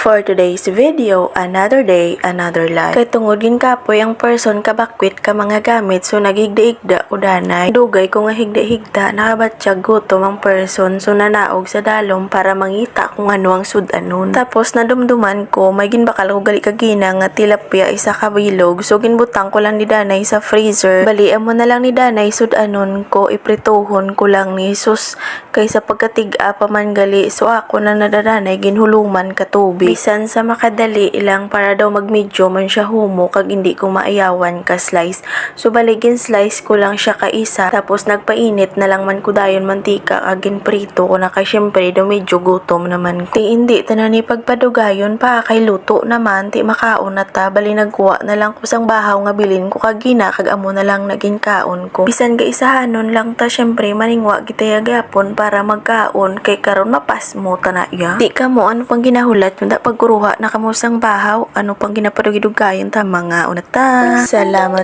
For today's video, another day, another life. Kay tungod gin kapoy ang person kabakwit ka mga gamit so nagigda-igda o danay. Dugay ko nga higda-higda nakabatsyag gutom ang person so nanaog sa dalom para mangita kung ano ang sudanon. Tapos nadumduman ko may ginbakal ko gali kagina nga tilapia isa kabilog so ginbutang ko lang ni danay sa freezer. Balian mo na lang ni danay sudanon ko ipritohon ko lang ni sus kaysa pagkatiga pa man gali so ako na nadadanay ginhuluman ka tubig. Bisan sa makadali ilang para daw magmedyo man siya humo kag hindi ko maayawan ka slice. So baligin slice ko lang siya ka isa tapos nagpainit na lang man ko dayon mantika kag ginprito ko na kay syempre daw medyo gutom naman ko. Ti hindi tanan ni pagpadugayon pa kay luto naman ti makaon na ta bali nagkuha na lang ko sang bahaw nga bilin ko kag gina kag amo na lang naging kaon ko. Bisan ga isahanon lang ta syempre maningwa kita gapon para magkaon kay karon mapas mo tanaya. Di ka mo ano pang ginahulat pagkuruha na kamusang bahaw, ano pang ginapadugidugayon ta mga unata. Salamat